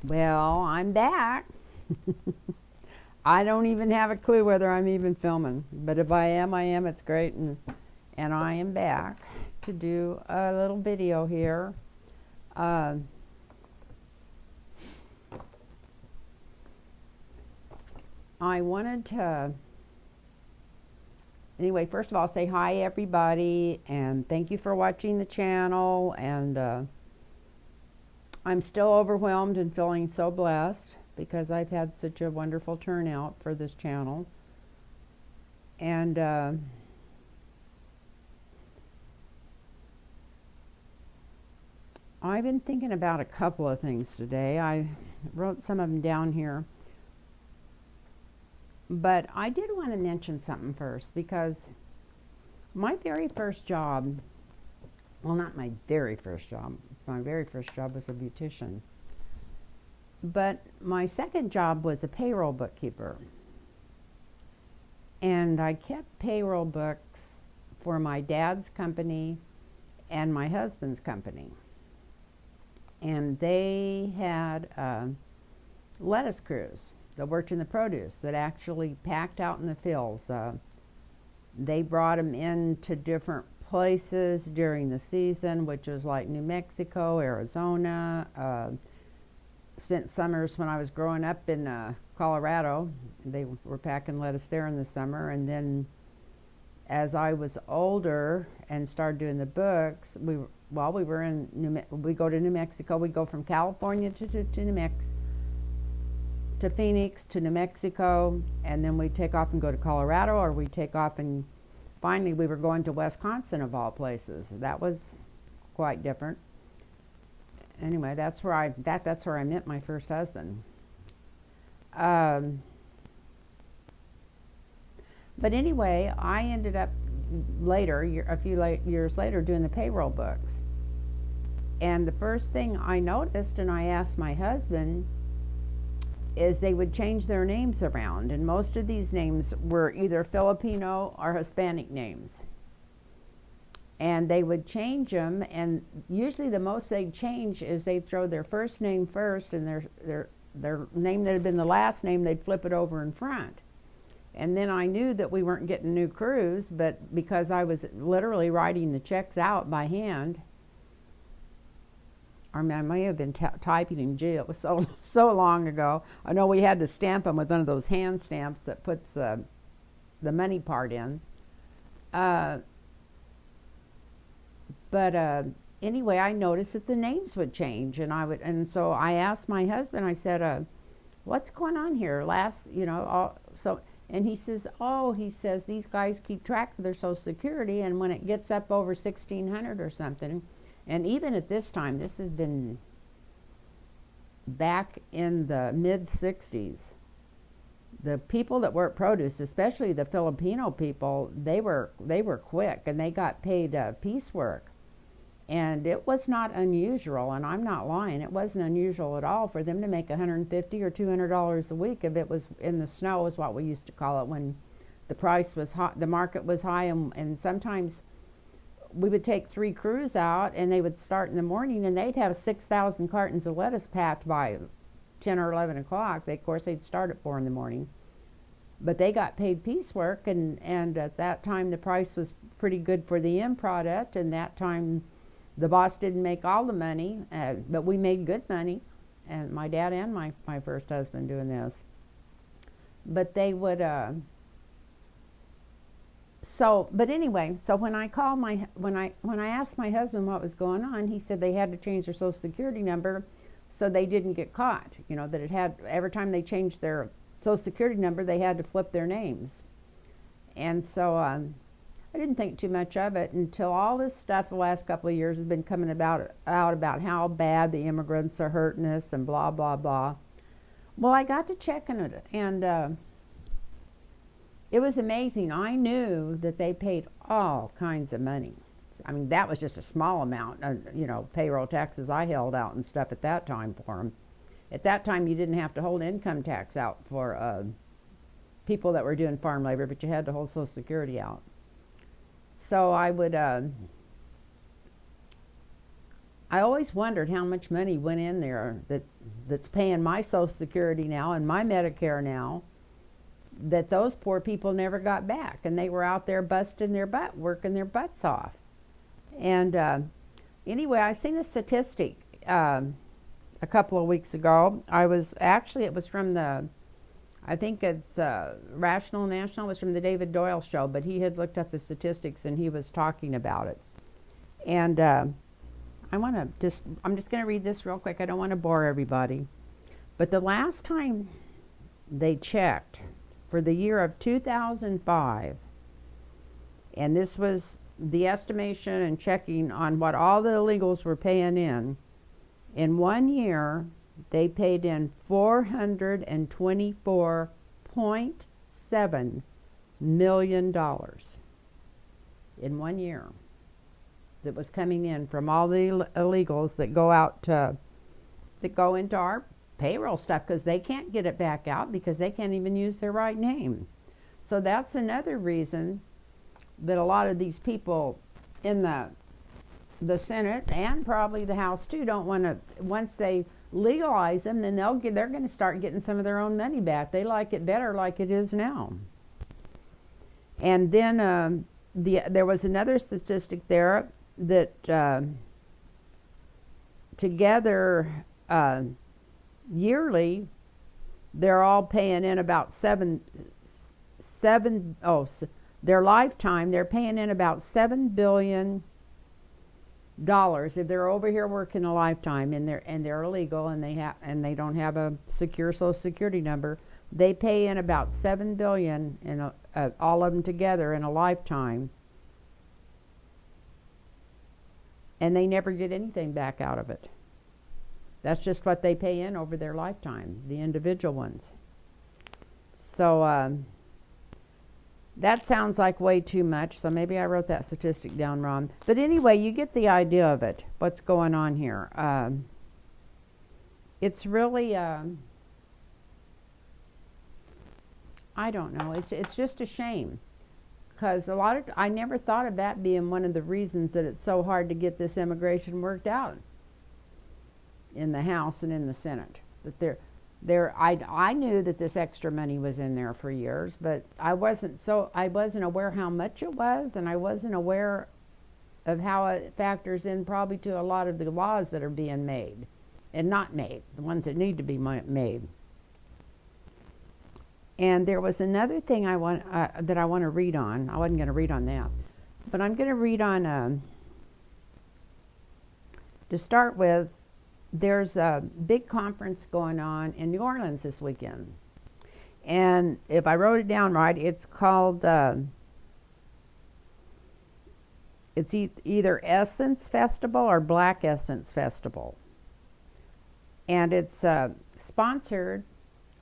Well, I'm back. I don't even have a clue whether I'm even filming, but if I am, I am. It's great, and I am back to do a little video here. Uh, I wanted to, anyway, first of all, say hi everybody, and thank you for watching the channel. And I'm still overwhelmed and feeling so blessed because I've had such a wonderful turnout for this channel. And I've been thinking about a couple of things today. I wrote some of them down here. But I did want to mention something first because my very first job, well, not my very first job was a beautician. But my second job was a payroll bookkeeper. And I kept payroll books for my dad's company and my husband's company. And they had lettuce crews that worked in the produce that actually packed out in the fields. They brought them into different places during the season, which was like New Mexico, Arizona. Spent summers when I was growing up in Colorado. They were packing lettuce there in the summer. And then as I was older and started doing the books, we were in we go to New Mexico. We go from California to New Mexico, to Phoenix, to New Mexico, and then we take off and go to Colorado, or we take off and finally we were going to Wisconsin of all places. That was quite different. Anyway, that's where I met my first husband. But anyway, I ended up later, a few years later, doing the payroll books. And the first thing I noticed, and I asked my husband, is they would change their names around, and most of these names were either Filipino or Hispanic names. And they would change them, and usually the most they'd change is they'd throw their first name first, and their name that had been the last name, they'd flip it over in front. And then I knew that we weren't getting new crews, but because I was literally writing the checks out by hand, I may have been typing in jail. It was so long ago. I know we had to stamp them with one of those hand stamps that puts the money part in. But anyway, I noticed that the names would change, and so I asked my husband. I said, "What's going on here?" And he says these guys keep track of their Social Security, and when it gets up over 1,600 or something. And even at this time, this has been back in the mid-60s, the people that work produce, especially the Filipino people, they were quick, and they got paid piecework. And it was not unusual, and I'm not lying, it wasn't unusual at all for them to make $150 or $200 a week if it was in the snow, is what we used to call it, when the price was hot, the market was high, and sometimes we would take 3 crews out, and they would start in the morning, and they'd have 6,000 cartons of lettuce packed by 10 or 11 o'clock. Of course, they'd start at 4 in the morning. But they got paid piecework, and at that time, the price was pretty good for the end product, and that time, the boss didn't make all the money, but we made good money, and my dad and my first husband doing this. But they would... but anyway, so when I asked my husband what was going on, he said they had to change their Social Security number so they didn't get caught. That it had, every time they changed their Social Security number, they had to flip their names. And so I didn't think too much of it until all this stuff the last couple of years has been coming out about how bad the immigrants are hurting us and blah, blah, blah. Well, I got to checking it, and it was amazing. I knew that they paid all kinds of money. I mean, that was just a small amount, payroll taxes I held out and stuff at that time for them. At that time, you didn't have to hold income tax out for people that were doing farm labor, but you had to hold Social Security out. So I would I always wondered how much money went in there that's paying my Social Security now and my Medicare now, that those poor people never got back, and they were out there busting their butt, working their butts off. And anyway, I seen a statistic a couple of weeks ago. It was from I think it's Rational National. It was from the David Doyle show, but he had looked up the statistics and he was talking about it. And I'm just going to read this real quick. I don't want to bore everybody. But the last time they checked for the year of 2005, and this was the estimation and checking on what all the illegals were paying in 1 year, they paid in $424.7 million in 1 year that was coming in from all the illegals that go into our payroll stuff, because they can't get it back out because they can't even use their right name. So that's another reason that a lot of these people in the Senate and probably the House too don't want to, once they legalize them, then they're going to start getting some of their own money back. They like it better like it is now. And then there was another statistic there that together yearly they're all paying in about their lifetime they're paying in about $7 billion if they're over here working a lifetime and they're illegal and they don't have a secure Social Security number. They pay in about $7 billion in all of them together in a lifetime, and they never get anything back out of it. That's just what they pay in over their lifetime, the individual ones. So that sounds like way too much, so maybe I wrote that statistic down wrong. But anyway, you get the idea of it, what's going on here. It's really, I don't know, it's just a shame. Because I never thought of that being one of the reasons that it's so hard to get this immigration worked out in the House and in the Senate. That I knew that this extra money was in there for years, but I wasn't aware how much it was, and I wasn't aware of how it factors in probably to a lot of the laws that are being made and not made, the ones that need to be made. And there was another thing that I want to read on. I wasn't going to read on that, but I'm going to read on. To start with, there's a big conference going on in New Orleans this weekend, and if I wrote it down right, it's called. It's either Essence Festival or Black Essence Festival, and it's sponsored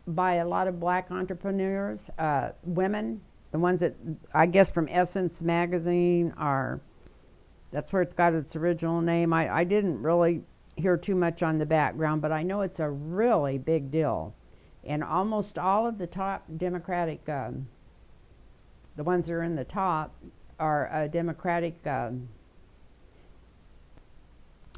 by a lot of black entrepreneurs, women, the ones that I guess from Essence magazine that's where it's got its original name. I didn't really hear too much on the background, but I know it's a really big deal. And almost all of the top Democratic, the ones that are in the top are Democratic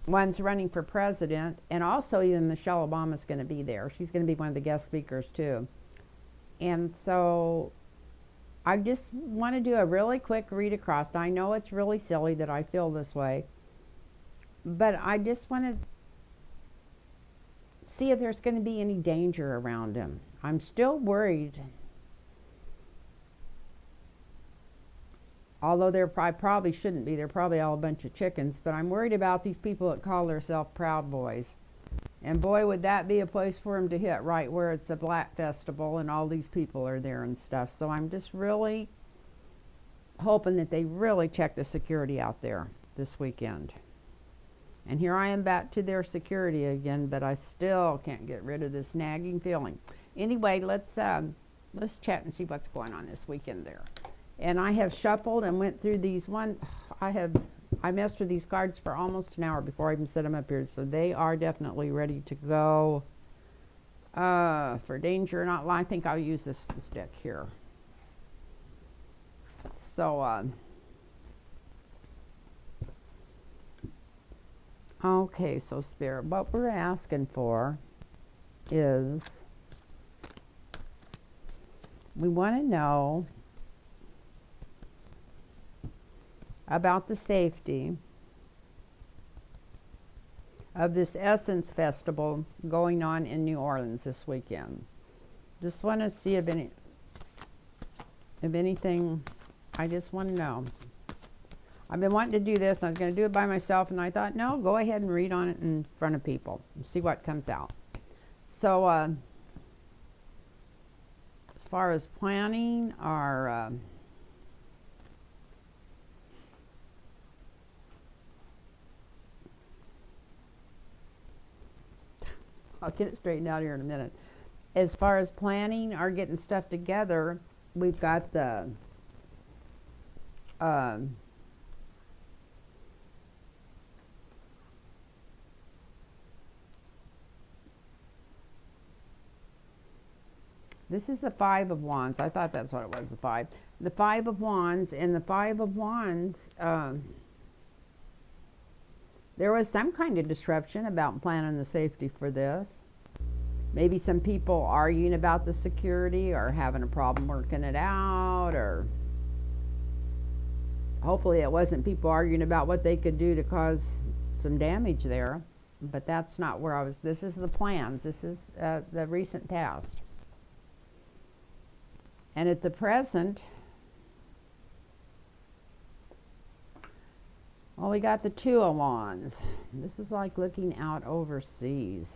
one's running for president, and also even Michelle Obama's going to be there. She's going to be one of the guest speakers too. And so I just want to do a really quick read across. I know it's really silly that I feel this way, but I just want to see if there's going to be any danger around him. I'm still worried, although I probably shouldn't be. They're probably all a bunch of chickens, but I'm worried about these people that call themselves Proud Boys. And boy, would that be a place for them to hit, right where it's a black festival and all these people are there and stuff. So I'm just really hoping that they really check the security out there this weekend. And here I am back to their security again, but I still can't get rid of this nagging feeling. Anyway, let's chat and see what's going on this weekend there. And I have shuffled and went through these I messed with these cards for almost an hour before I even set them up here, so they are definitely ready to go. For danger or not, I think I'll use this deck here. So Okay, so Spirit, what we're asking for is we want to know about the safety of this Essence Festival going on in New Orleans this weekend. Just want to see if anything, I just want to know. I've been wanting to do this, and I was going to do it by myself, and I thought, no, go ahead and read on it in front of people and see what comes out. So, as far as planning our I'll get it straightened out here in a minute. As far as planning or getting stuff together, we've got the this is the Five of Wands. I thought that's what it was, the five. The Five of Wands, and the Five of Wands, there was some kind of disruption about planning the safety for this. Maybe some people arguing about the security or having a problem working it out, or hopefully it wasn't people arguing about what they could do to cause some damage there. But that's not where I was. This is the plans. This is the recent past. And at the present, well, we got the Two of Wands. This is like looking out overseas.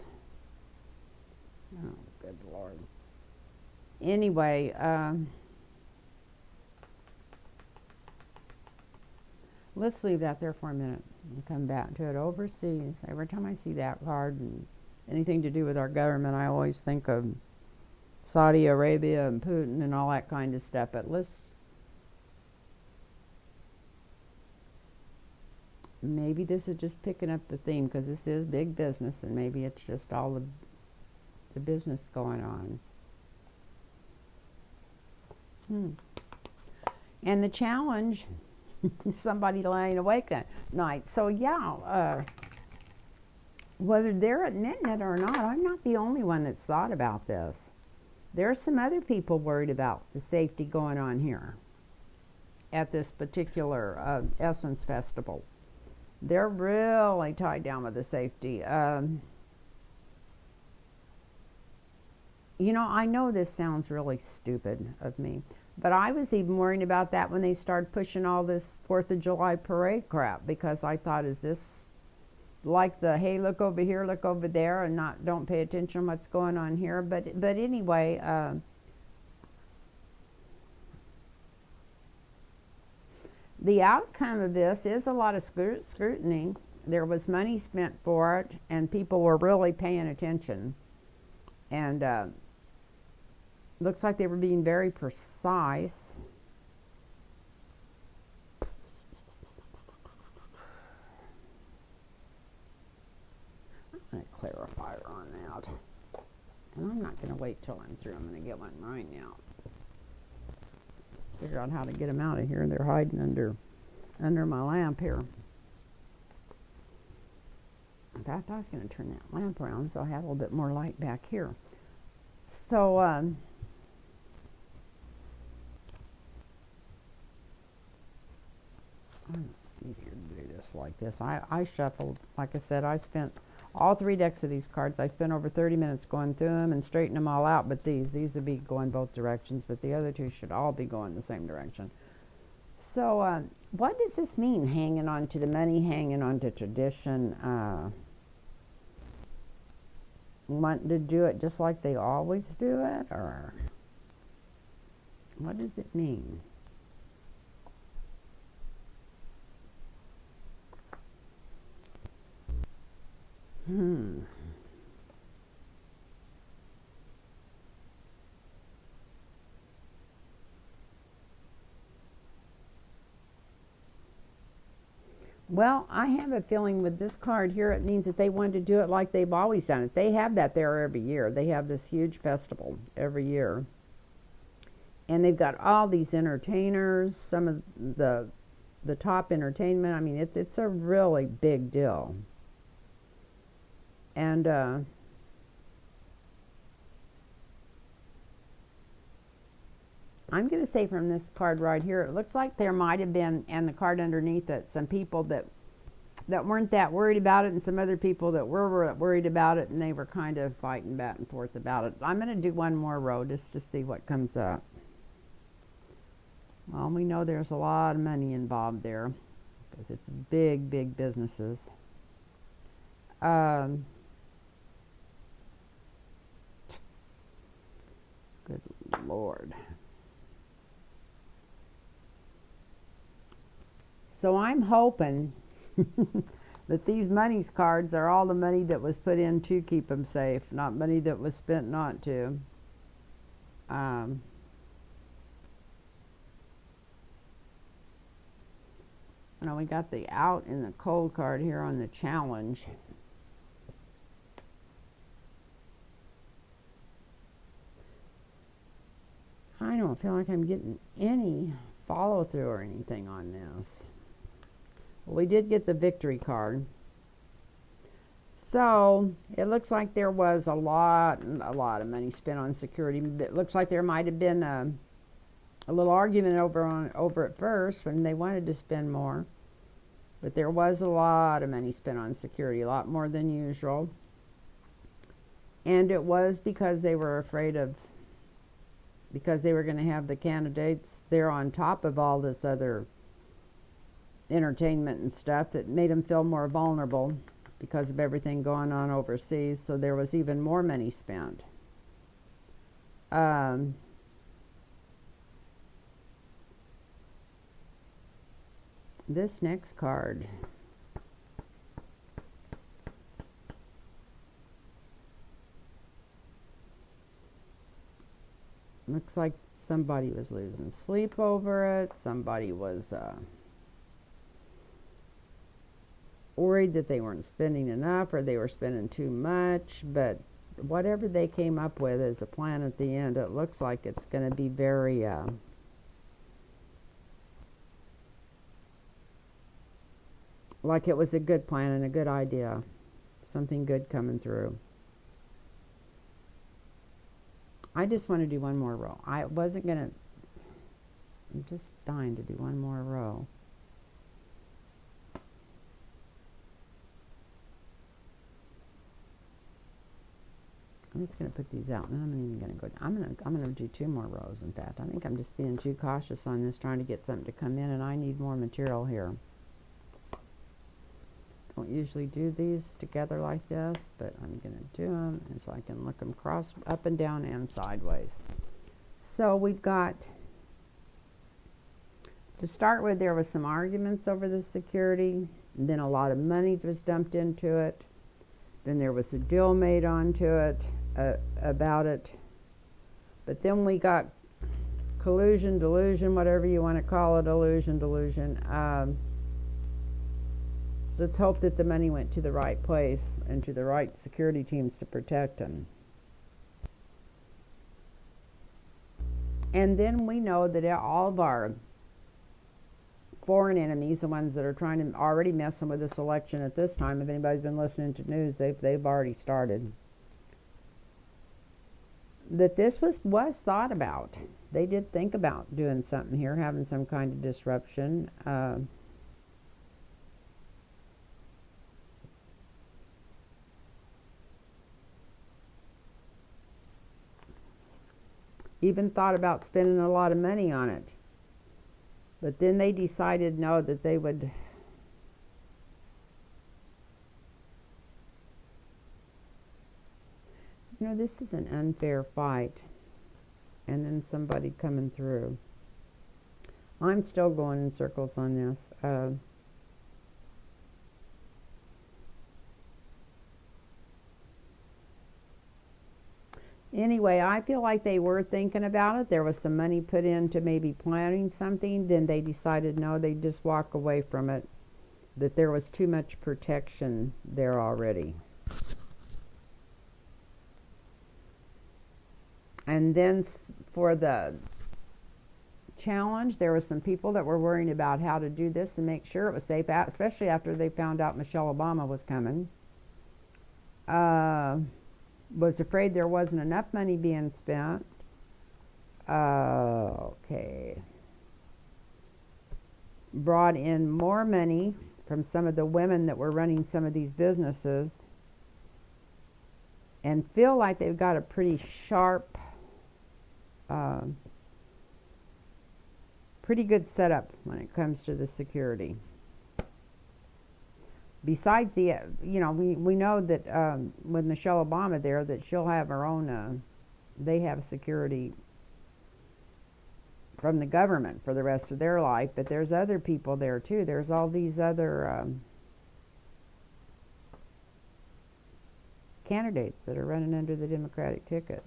Oh, good Lord. Anyway, let's leave that there for a minute and come back to it. Overseas. Every time I see that card and anything to do with our government, I always think of Saudi Arabia and Putin and all that kind of stuff. But maybe this is just picking up the theme, because this is big business, and maybe it's just all the business going on. And the challenge, somebody laying awake at night. So yeah, whether they're admitting it or not, I'm not the only one that's thought about this. There's some other people worried about the safety going on here at this particular Essence Festival. They're really tied down with the safety. You know, I know this sounds really stupid of me, but I was even worrying about that when they started pushing all this 4th of July parade crap, because I thought, is this like the, hey, look over here, look over there, and don't pay attention to what's going on here? But anyway, the outcome of this is a lot of scrutiny. There was money spent for it, and people were really paying attention. And looks like they were being very precise. I'm going to clarify on that. And I'm not going to wait till I'm through. I'm going to get one right now. Figure out how to get them out of here. They're hiding under my lamp here. In fact, I was going to turn that lamp around so I had a little bit more light back here. So, it's easier to do this like this. I shuffled, like I said, I spent all 3 decks of these cards. I spent over 30 minutes going through them and straightening them all out, but these would be going both directions, but the other 2 should all be going the same direction. So, what does this mean, hanging on to the money, hanging on to tradition, wanting to do it just like they always do it, or what does it mean? Well, I have a feeling with this card here, it means that they wanted to do it like they've always done it. They have that there every year. They have this huge festival every year. And they've got all these entertainers, some of the top entertainment. I mean, it's a really big deal. And I'm going to say from this card right here, it looks like there might have been, and the card underneath it, some people that weren't that worried about it, and some other people that were worried about it, and they were kind of fighting back and forth about it. I'm going to do one more row just to see what comes up. Well, we know there's a lot of money involved there because it's big, big businesses. Good Lord. So I'm hoping that these monies cards are all the money that was put in to keep them safe, not money that was spent not to. Now we got the out and the cold card here on the challenge. I don't feel like I'm getting any follow through or anything on this. Well, we did get the victory card. So it looks like there was a lot of money spent on security. It looks like there might have been a little argument over at first when they wanted to spend more, but there was a lot of money spent on security, a lot more than usual, and it was because they were afraid of, because they were going to have the candidates there on top of all this other entertainment and stuff that made them feel more vulnerable because of everything going on overseas. So there was even more money spent. This next card, looks like somebody was losing sleep over it. Somebody was worried that they weren't spending enough or they were spending too much. But whatever they came up with as a plan at the end, it looks like it's going to be very like it was a good plan and a good idea. Something good coming through. I just want to do one more row. I wasn't going to, I'm just dying to do one more row. I'm just going to put these out, and then I'm even going to go. I'm going to do two more rows. In fact, I think I'm just being too cautious on this, trying to get something to come in, and I need more material here. Don't usually do these together like this, but I'm going to do them, and so I can look them cross up and down and sideways. So we've got, to start with, there was some arguments over the security, and then a lot of money was dumped into it. Then there was a deal made onto it, about it. But then we got collusion, delusion, whatever you want to call it, illusion, delusion. Let's hope that the money went to the right place and to the right security teams to protect them. And then we know that all of our foreign enemies, the ones that are trying to already messing with this election at this time, if anybody's been listening to news, they've already started. That this was thought about. They did think about doing something here, having some kind of disruption. Even thought about spending a lot of money on it. But then they decided, no, that they would this is an unfair fight. And then somebody coming through. I'm still going in circles on this. Anyway, I feel like they were thinking about it. There was some money put into maybe planning something. Then they decided, no, they'd just walk away from it. That there was too much protection there already. And then for the challenge, there were some people that were worrying about how to do this and make sure it was safe, especially after they found out Michelle Obama was coming. was afraid there wasn't enough money being spent. Okay. Brought in more money from some of the women that were running some of these businesses, and feel like they've got a pretty sharp, pretty good setup when it comes to the security. Besides the, we know that with Michelle Obama there, that she'll have her own, they have security from the government for the rest of their life, but there's other people there too. There's all these other candidates that are running under the Democratic ticket.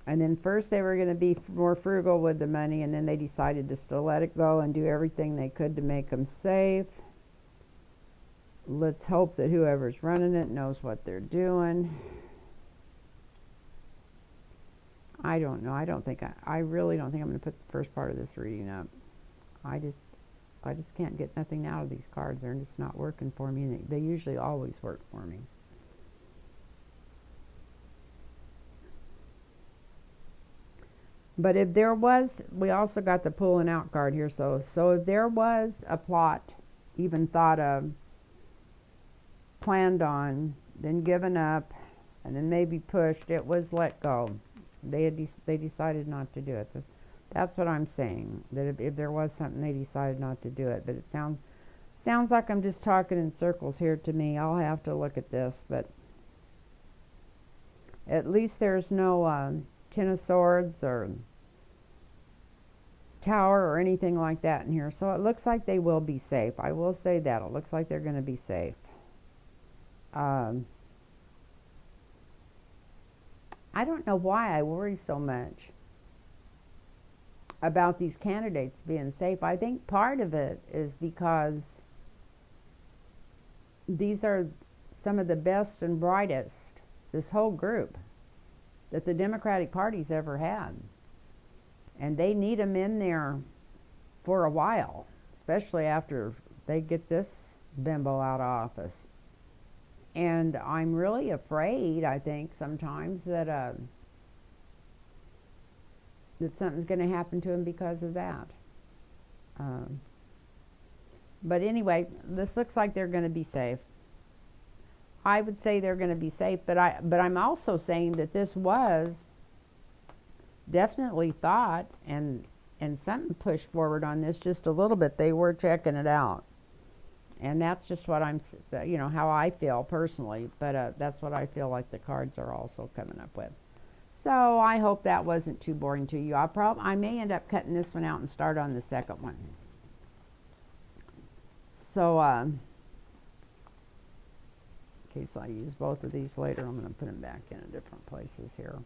And then first they were going to be more frugal with the money, and then they decided to still let it go and do everything they could to make them safe. Let's hope that whoever's running it knows what they're doing. I don't know. I really don't think I'm going to put the first part of this reading up. I just can't get nothing out of these cards. They're just not working for me, and they usually always work for me. But if there was, we also got the pulling out card here. So if there was a plot, even thought of, planned on, then given up, and then maybe pushed, it was let go. They decided not to do it. That's what I'm saying. That if there was something, they decided not to do it. But it sounds like I'm just talking in circles here to me. I'll have to look at this, but at least there's no Ten of Swords or Tower or anything like that in here. So it looks like they will be safe. I will say that. It looks like they're going to be safe. I don't know why I worry so much about these candidates being safe. I think part of it is because these are some of the best and brightest, this whole group, that the Democratic Party's ever had. And they need them in there for a while, especially after they get this bimbo out of office. And I'm really afraid, I think, sometimes that that something's going to happen to him because of that. But anyway, this looks like they're going to be safe. I would say they're going to be safe, but I'm also saying that this was definitely thought and something pushed forward on this just a little bit. They were checking it out. And that's just what how I feel personally, but that's what I feel like the cards are also coming up with. So I hope that wasn't too boring to you. I may end up cutting this one out and start on the second one. So in case I use both of these later, I'm going to put them back in different places here.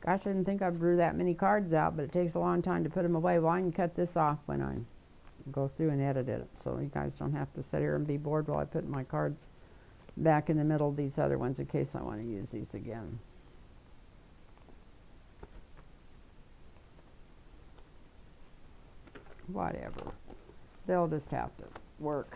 Gosh, I didn't think I drew that many cards out, but it takes a long time to put them away. Well, I can cut this off when I go through and edit it, so you guys don't have to sit here and be bored while I put my cards back in the middle of these other ones in case I want to use these again. Whatever. They'll just have to work.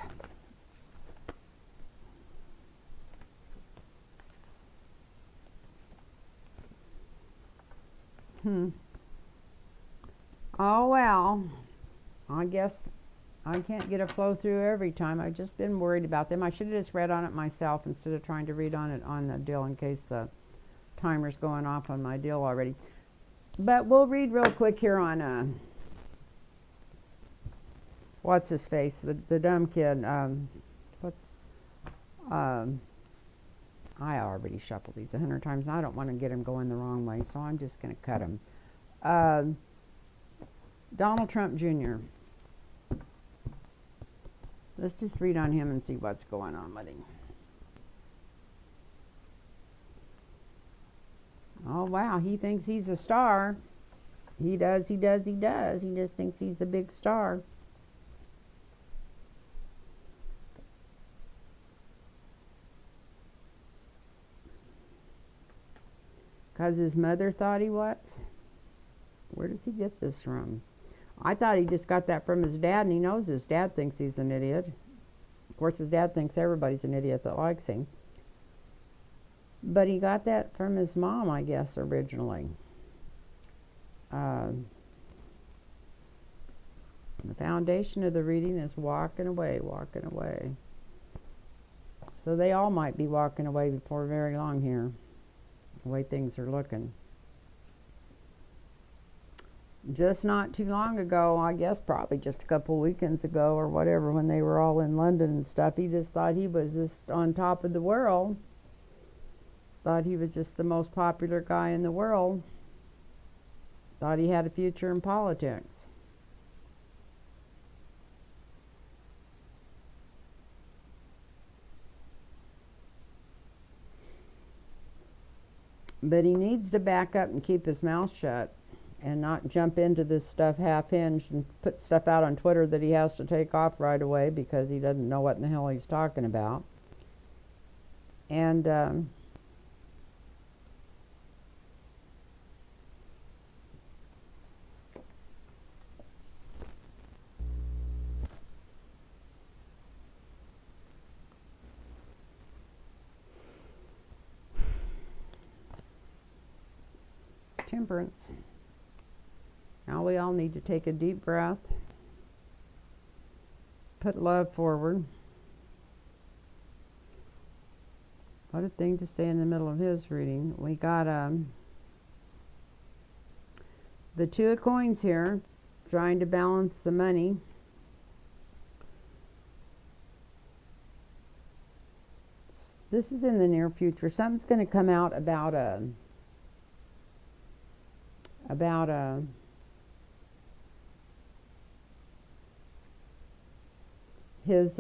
Oh well, I guess I can't get a flow through every time. I've just been worried about them. I should have just read on it myself instead of trying to read on it on the deal in case the timer's going off on my deal already. But we'll read real quick here on what's his face, the dumb kid. I already shuffled these 100 times, and I don't want to get them going the wrong way, so I'm just going to cut them. Donald Trump Jr. Let's just read on him and see what's going on with him. Oh, wow, he thinks he's a star. He does. He just thinks he's a big star. 'Cause his mother thought he was? Where does he get this from? I thought he just got that from his dad, and he knows his dad thinks he's an idiot. Of course, his dad thinks everybody's an idiot that likes him. But he got that from his mom, I guess, originally. The foundation of the reading is walking away, walking away. So they all might be walking away before very long here, the way things are looking. Just not too long ago, I guess probably just a couple weekends ago or whatever, when they were all in London and stuff, he just thought he was just on top of the world. Thought he was just the most popular guy in the world. Thought he had a future in politics. But he needs to back up and keep his mouth shut and not jump into this stuff half-hinged and put stuff out on Twitter that he has to take off right away because he doesn't know what in the hell he's talking about. And Temperance. Now we all need to take a deep breath, put love forward. What a thing to say in the middle of his reading. We got the Two of Coins here, trying to balance the money. This is in the near future. Something's going to come out about his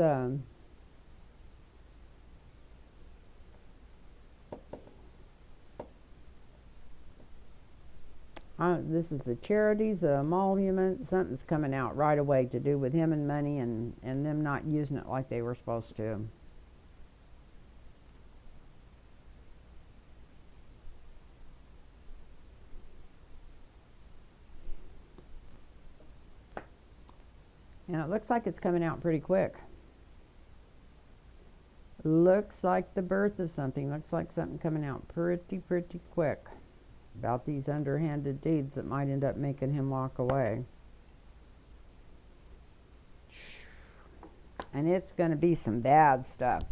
this is the charities, the emolument. Something's coming out right away to do with him and money, and them not using it like they were supposed to. And it looks like it's coming out pretty quick. Looks like the birth of something. Looks like something coming out pretty quick about these underhanded deeds that might end up making him walk away. And it's going to be some bad stuff.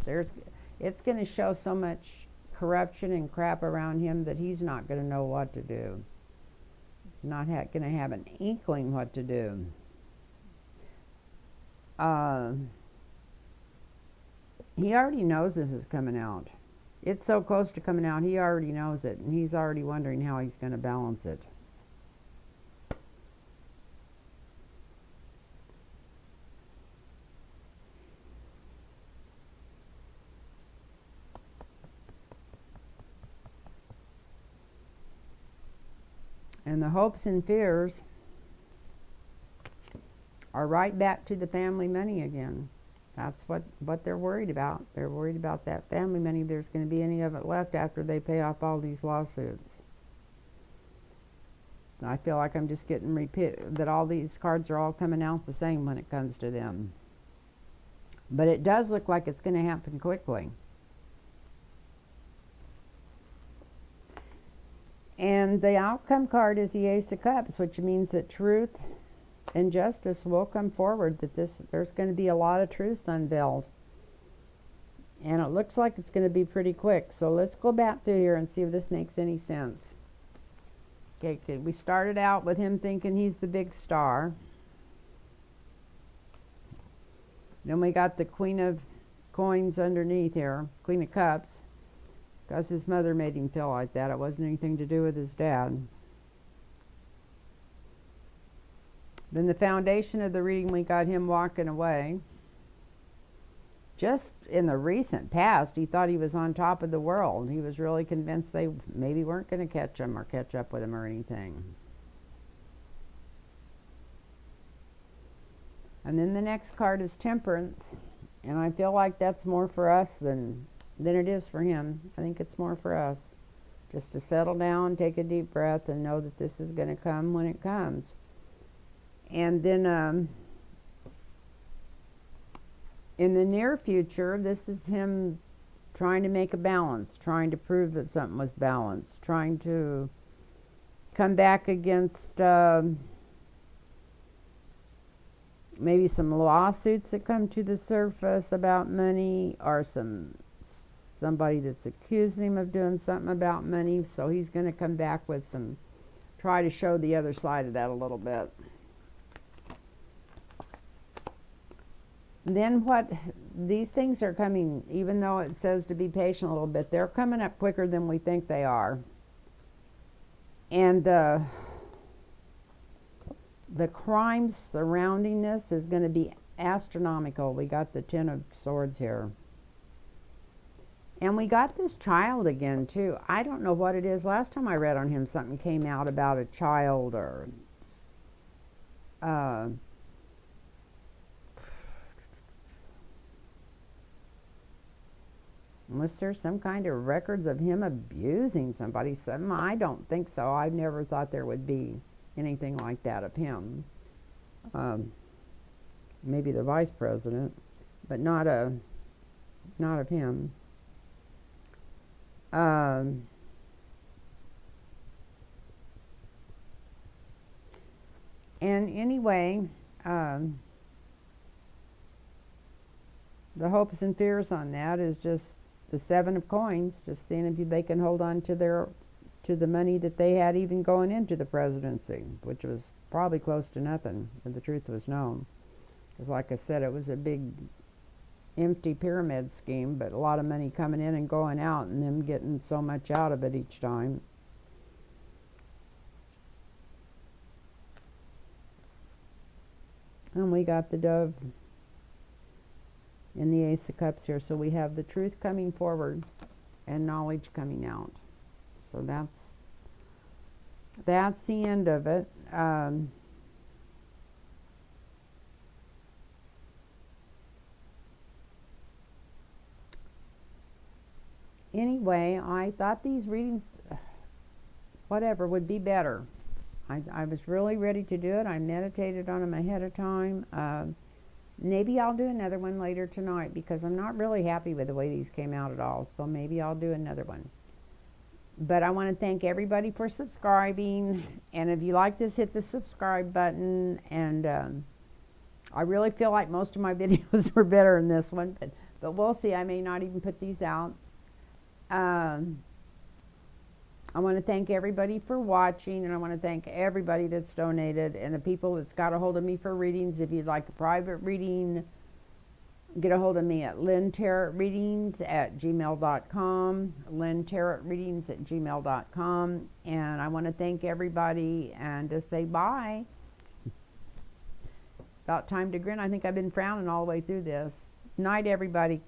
It's going to show so much corruption and crap around him that he's not going to know what to do. He's not going to have an inkling what to do. He already knows this is coming out. It's so close to coming out, he already knows it, and he's already wondering how he's going to balance it. And the hopes and fears are right back to the family money again. That's what they're worried about. They're worried about that family money. There's going to be any of it left after they pay off all these lawsuits. I feel like I'm just getting that all these cards are all coming out the same when it comes to them. But it does look like it's going to happen quickly. And the outcome card is the Ace of Cups, which means that truth and justice will come forward, that there's going to be a lot of truths unveiled. And it looks like it's going to be pretty quick. So let's go back through here and see if this makes any sense. Okay, we started out with him thinking he's the big star. Then we got the Queen of Coins underneath here, Queen of Cups, because his mother made him feel like that. It wasn't anything to do with his dad. Then the foundation of the reading, we got him walking away. Just in the recent past, he thought he was on top of the world. He was really convinced they maybe weren't going to catch him or catch up with him or anything. And then the next card is Temperance. And I feel like that's more for us than it is for him. I think it's more for us. just to settle down, take a deep breath, and know that this is going to come when it comes. And then in the near future, this is him trying to make a balance, trying to prove that something was balanced, trying to come back against maybe some lawsuits that come to the surface about money, or somebody that's accusing him of doing something about money. So he's going to come back with try to show the other side of that a little bit. Then these things are coming, even though it says to be patient a little bit, they're coming up quicker than we think they are. And the crimes surrounding this is going to be astronomical. We got the Ten of Swords here. And we got this child again, too. I don't know what it is. Last time I read on him, something came out about a child, or unless there's some kind of records of him abusing somebody. I don't think so. I never thought there would be anything like that of him. Maybe the vice president, but not of him. And anyway, the hopes and fears on that is just the Seven of Coins, just seeing if they can hold on to the money that they had even going into the presidency, which was probably close to nothing, if the truth was known. Because like I said, it was a big empty pyramid scheme, but a lot of money coming in and going out, and them getting so much out of it each time. And we got the Dove in the Ace of Cups here, so we have the truth coming forward and knowledge coming out. So that's the end of it. Anyway, I thought these readings, whatever, would be better. I was really ready to do it. I meditated on them ahead of time. Maybe I'll do another one later tonight, because I'm not really happy with the way these came out at all. So maybe I'll do another one. But I want to thank everybody for subscribing. And if you like this, hit the subscribe button. And I really feel like most of my videos were better than this one. But we'll see. I may not even put these out. I want to thank everybody for watching, and I want to thank everybody that's donated, and the people that's got a hold of me for readings. If you'd like a private reading, get a hold of me at lynntarotreadings@gmail.com, lynntarotreadings@gmail.com, and I want to thank everybody and just say bye. About time to grin. I think I've been frowning all the way through this. Night, everybody.